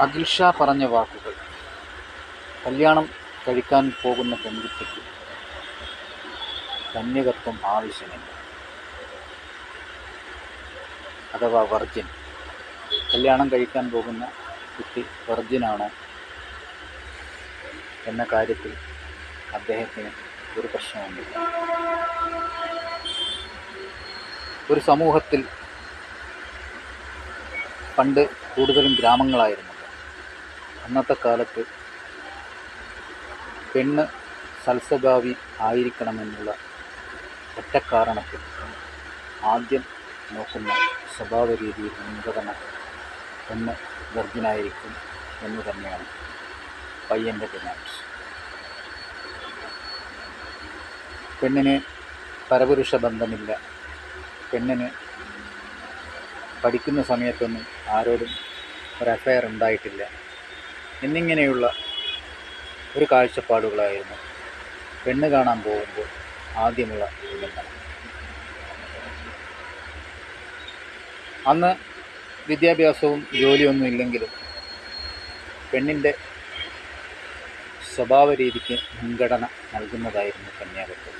അഖിൽ ഷാ പറഞ്ഞ വാക്കുകൾ കല്യാണം കഴിക്കാൻ പോകുന്ന പെൺകുട്ടിക്ക് കന്യകത്വം ആവശ്യമില്ല, അഥവാ വർജിൻ. കല്യാണം കഴിക്കാൻ പോകുന്ന കുട്ടി വർജിനാണോ എന്ന കാര്യത്തിൽ അദ്ദേഹത്തിന് ഒരു പ്രശ്നവുമില്ല. ഒരു സമൂഹത്തിൽ പണ്ട് കൂടുതലും ഗ്രാമങ്ങളായിരുന്നല്ലോ. അന്നത്തെ കാലത്ത് പെണ്ണ് സൽസ്വഭാവി ആയിരിക്കണമെന്നുള്ള ഒറ്റ കാരണത്തിൽ ആദ്യം നോക്കുന്ന സ്വഭാവ രീതിയിൽ മുൻഗണന പെണ്ണ് വെർജിനായിരിക്കും എന്ന് തന്നെയാണ് പയ്യൻ്റെ ഡിമാൻഡ്. പെണ്ണിന് പരപുരുഷ ബന്ധമില്ല, പെണ്ണിന് പഠിക്കുന്ന സമയത്തൊന്നും ആരോടും ഒരു അഫയർ ഉണ്ടായിട്ടില്ല എന്നിങ്ങനെയുള്ള ഒരു കാഴ്ചപ്പാടുകളായിരുന്നു പെണ്ണ് കാണാൻ പോകുമ്പോൾ ആദ്യമുള്ള നിബന്ധന. അന്ന് വിദ്യാഭ്യാസവും ജോലിയൊന്നും ഇല്ലെങ്കിലും പെണ്ണിൻ്റെ സ്വഭാവ രീതിക്ക് മുൻഗണന നൽകുന്നതായിരുന്നു കന്യാകത്വം.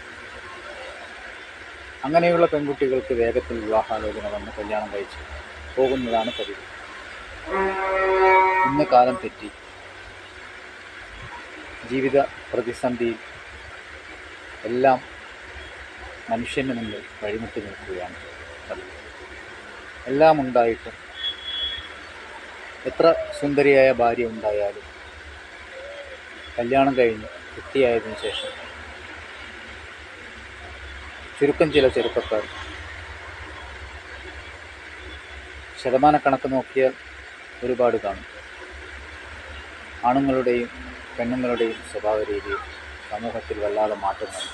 അങ്ങനെയുള്ള പെൺകുട്ടികൾക്ക് വേഗത്തിൽ വിവാഹാലോചന വന്ന് കല്യാണം കഴിച്ച് പോകുന്നതാണ് പതിവ്. ഇന്ന് കാലം തെറ്റി. ജീവിത പ്രതിസന്ധിയിൽ എല്ലാം മനുഷ്യന് മുന്നിൽ വഴിമുട്ടി നിൽക്കുകയാണ് പതിവ്. എല്ലാം ഉണ്ടായിട്ടും എത്ര സുന്ദരിയായ ഭാര്യ ഉണ്ടായാലും കല്യാണം കഴിഞ്ഞ് കുട്ടിയായതിനു ശേഷം ചുരുക്കം ചില ചെറുപ്പക്കാർ, ശതമാനക്കണക്ക് നോക്കിയാൽ ഒരുപാട് കാണും, ആണുങ്ങളുടെയും പെണ്ണുങ്ങളുടെയും സ്വഭാവ രീതിയിൽ സമൂഹത്തിൽ വല്ലാതെ മാറ്റം വന്നു.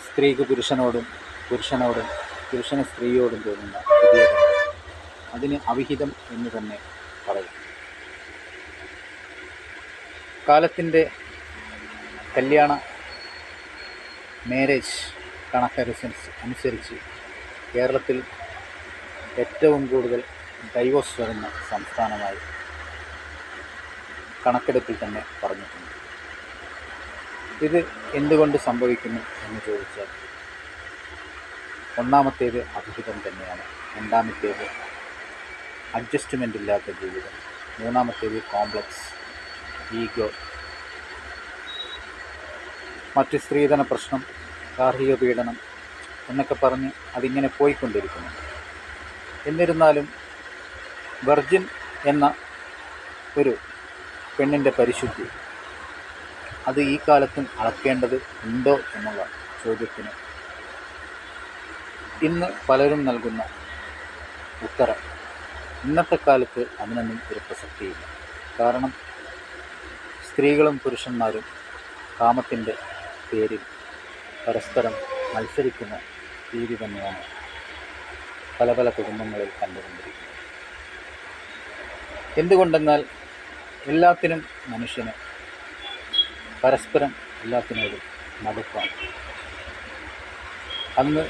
സ്ത്രീക്ക് പുരുഷനോടും പുരുഷന് സ്ത്രീയോടും തോന്നുന്ന പുതിയ ബന്ധം, അതിന് അവിഹിതം എന്ന് തന്നെ പറയും. കാലത്തിൻ്റെ കല്യാണ മാരേജ് കണക്കനുസരിച്ച് കേരളത്തിൽ ഏറ്റവും കൂടുതൽ ഡൈവോഴ്സ് വരുന്ന സംസ്ഥാനമായി കണക്കെടുപ്പിൽ തന്നെ പറഞ്ഞിട്ടുണ്ട്. ഇത് എന്തുകൊണ്ട് സംഭവിക്കുന്നു എന്ന് ചോദിച്ചാൽ, ഒന്നാമത്തേത് അവിഹിതം തന്നെയാണ്, രണ്ടാമത്തേത് അഡ്ജസ്റ്റ്മെൻ്റ് ഇല്ലാത്ത ജീവിതം, മൂന്നാമത്തേത് കോംപ്ലക്സ്, ഈഗോ, മറ്റ് സ്ത്രീധന പ്രശ്നം, ഗാർഹിക പീഡനം എന്നൊക്കെ പറഞ്ഞ് അതിങ്ങനെ പോയിക്കൊണ്ടിരിക്കുന്നു. എന്നിരുന്നാലും വെർജിൻ എന്ന ഒരു പെണ്ണിൻ്റെ പരിശുദ്ധി അത് ഈ കാലത്തും അളക്കേണ്ടത് ഉണ്ടോ എന്നുള്ള ചോദ്യത്തിന് ഇന്ന് പലരും നൽകുന്ന ഉത്തരം, ഇന്നത്തെ കാലത്ത് അതിനൊന്നും ഒരു പ്രസക്തിയില്ല. കാരണം സ്ത്രീകളും പുരുഷന്മാരും കാമത്തിൻ്റെ പേരിൽ പരസ്പരം മത്സരിക്കുന്ന രീതി തന്നെയാണ് പല പല കുടുംബങ്ങളിൽ കണ്ടുകൊണ്ടിരിക്കുന്നത്. എന്തുകൊണ്ടെന്നാൽ എല്ലാത്തിനും മനുഷ്യന് പരസ്പരം എല്ലാത്തിനോടും മടുപ്പാണ്. അന്ന്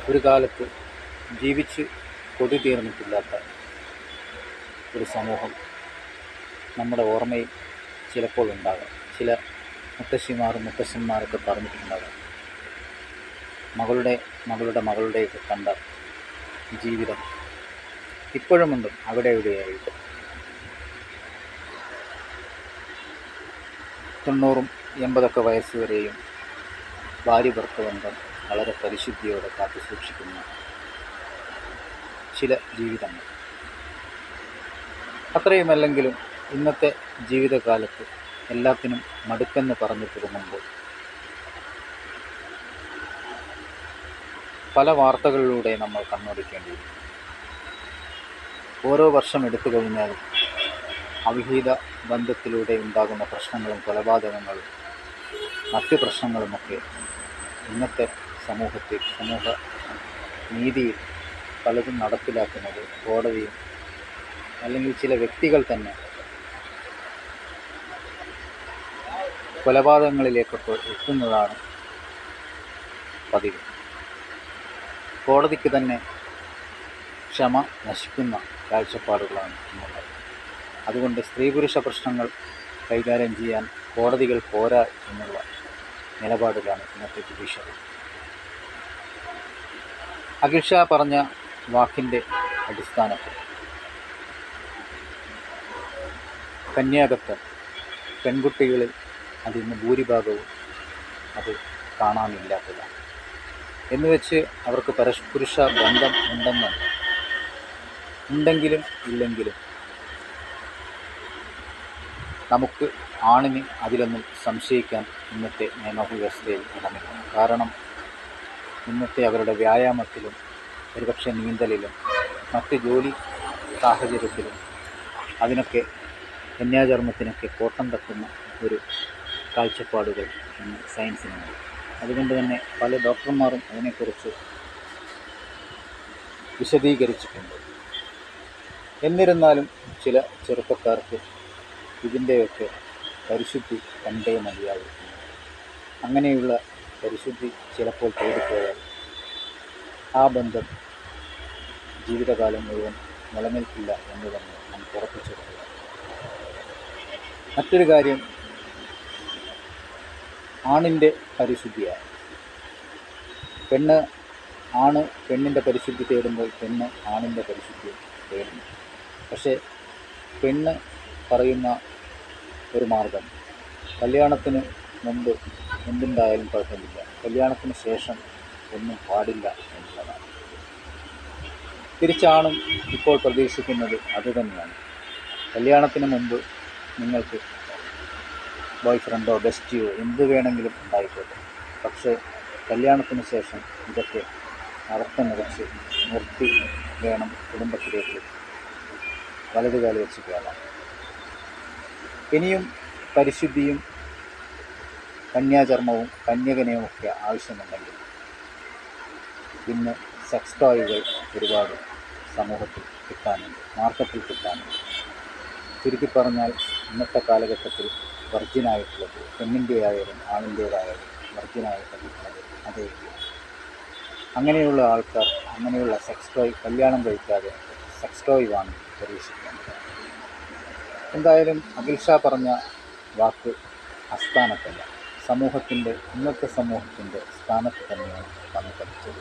ഒരു കാലത്ത് ജീവിച്ച് കൊതി തീർന്നിട്ടില്ലാത്ത ഒരു സമൂഹം നമ്മുടെ ഓർമ്മയിൽ ചിലപ്പോൾ ഉണ്ടാകാം. ചില മുത്തശ്ശന്മാരൊക്കെ പറഞ്ഞിട്ടുണ്ടാകാം, മകളുടെയൊക്കെ കണ്ട ജീവിതം ഇപ്പോഴുമുണ്ട് അവിടെ എവിടെയായിട്ട്. 90-80 വയസ്സ് വരെയും ഭാര്യ ഭർത്തൃബന്ധം വളരെ പരിശുദ്ധിയോടെ കാത്തു സൂക്ഷിക്കുന്ന ചില ജീവിതങ്ങൾ. അത്രയുമല്ലെങ്കിലും ഇന്നത്തെ ജീവിതകാലത്ത് എല്ലാത്തിനും മടുപ്പെന്ന് പറഞ്ഞു തുടങ്ങുമ്പോൾ പല വാർത്തകളിലൂടെ നമ്മൾ കണ്ണോടിക്കേണ്ടിയിരിക്കും. ഓരോ വർഷം എടുത്തു കഴിഞ്ഞാലും അവിഹിത ബന്ധത്തിലൂടെ ഉണ്ടാകുന്ന പ്രശ്നങ്ങളും കൊലപാതകങ്ങളും മറ്റ് പ്രശ്നങ്ങളുമൊക്കെ ഇന്നത്തെ സമൂഹ നീതിയിൽ പലതും നടപ്പിലാക്കുന്നത് കോടതിയും അല്ലെങ്കിൽ ചില വ്യക്തികൾ തന്നെ കൊലപാതകങ്ങളിലേക്കൊക്കെ എത്തുന്നതാണ് പതിവ്. കോടതിക്ക് തന്നെ ക്ഷമ നശിക്കുന്ന കാഴ്ചപ്പാടുകളാണ് എന്നുള്ളത്. അതുകൊണ്ട് സ്ത്രീ പുരുഷ പ്രശ്നങ്ങൾ കൈകാര്യം ചെയ്യാൻ കോടതികൾ പോരാ എന്നുള്ള നിലപാടിലാണ് ഇന്നത്തെ ജുഡീഷ്യറി. അഖിൽ ഷാ പറഞ്ഞ വാക്കിൻ്റെ അടിസ്ഥാനത്തിൽ കന്യാകത്വം പെൺകുട്ടികളിൽ അതിന്ന് ഭൂരിഭാഗവും അത് കാണാനില്ലാത്തതാണ്. എന്നുവെച്ച് അവർക്ക് പരസ്പുരുഷ ബന്ധം ഉണ്ടെന്നല്ല, ഉണ്ടെങ്കിലും ഇല്ലെങ്കിലും നമുക്ക് ആണിന് അതിലൊന്നും സംശയിക്കാൻ ഇന്നത്തെ നിയമവ്യവസ്ഥയിൽ ഇടമില്ല. കാരണം ഇന്നത്തെ അവരുടെ വ്യായാമത്തിലും ഒരുപക്ഷെ നീന്തലിലും മറ്റ് ജോലി സാഹചര്യത്തിലും അതിനൊക്കെ കന്യാചർമ്മത്തിനൊക്കെ കോട്ടം തട്ടുന്ന ഒരു കാഴ്ചപ്പാടുകൾ ഇന്ന് സയൻസിനുണ്ട്. അതുകൊണ്ട് തന്നെ പല ഡോക്ടർമാരും അതിനെക്കുറിച്ച് വിശദീകരിച്ചിട്ടുണ്ട്. എന്നിരുന്നാലും ചില ചെറുപ്പക്കാർക്ക് ഇതിൻ്റെയൊക്കെ പരിശുദ്ധി കണ്ടേ മതിയാകും. അങ്ങനെയുള്ള പരിശുദ്ധി ചിലപ്പോൾ തേടിപ്പോയാൽ ആ ബന്ധം ജീവിതകാലം മുഴുവൻ നിലനിൽക്കില്ല എന്ന് തന്നെ നമുക്ക് ഉറപ്പിച്ചെടുക്കുക. മറ്റൊരു കാര്യം ആണിൻ്റെ പരിശുദ്ധിയാണ്. ആണ് പെണ്ണിൻ്റെ പരിശുദ്ധി തേടുമ്പോൾ പെണ്ണ് ആണിൻ്റെ പരിശുദ്ധി തേടുന്നു. പക്ഷേ പെണ്ണ് പറയുന്ന ഒരു മാർഗം കല്യാണത്തിന് മുമ്പ് എന്തുണ്ടായാലും കുഴപ്പമില്ല, കല്യാണത്തിന് ശേഷം ഒന്നും പാടില്ല എന്നുള്ളതാണ്. തിരിച്ചാണും ഇപ്പോൾ പ്രതീക്ഷിക്കുന്നത് അതുതന്നെയാണ്. കല്യാണത്തിന് മുമ്പ് നിങ്ങൾക്ക് ബോയ് ഫ്രണ്ടോ ബെസ്റ്റിയോ എന്ത് വേണമെങ്കിലും ഉണ്ടായിക്കോട്ടെ, പക്ഷേ കല്യാണത്തിന് ശേഷം ഇതൊക്കെ അർത്ഥം നിറച്ച് നിർത്തി വേണം കുടുംബത്തിലേക്ക് വലതുകാലം വെച്ച് കയറാം. ഇനിയും പരിശുദ്ധിയും കന്യാചർമ്മവും കന്യകനെയുമൊക്കെ ആവശ്യമുണ്ടെങ്കിൽ ഇന്ന് സെക്സ് ടോയ്കൾ ഒരുപാട് സമൂഹത്തിൽ കിട്ടാനുണ്ട്, മാർക്കറ്റിൽ കിട്ടാനുണ്ട്. ചുരുക്കി പറഞ്ഞാൽ ഇന്നത്തെ കാലഘട്ടത്തിൽ വർജിനായിട്ടുള്ളത് പെണ്ണിൻ്റെയായാലും ആണിൻ്റേതായാലും വർജിനായിട്ടുള്ളത് അതേ. അങ്ങനെയുള്ള ആൾക്കാർ അങ്ങനെയുള്ള സെക്സ് ടോയ് കല്യാണം കഴിക്കാതെ സെക്സ് ടോയ് വാങ്ങി പരീക്ഷിക്കുന്നത്. എന്തായാലും അഖിൽ ഷാ പറഞ്ഞ വാക്ക് അസ്ഥാനത്തല്ല, ഇന്നത്തെ സമൂഹത്തിൻ്റെ സ്ഥാനത്ത് തന്നെയാണ് വന്ന് പഠിച്ചത്.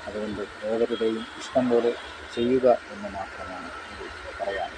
അതുകൊണ്ട് ഏവരുടെയും ഇഷ്ടം പോലെ ചെയ്യുക എന്ന് മാത്രമാണ് ഇത് പറയാൻ.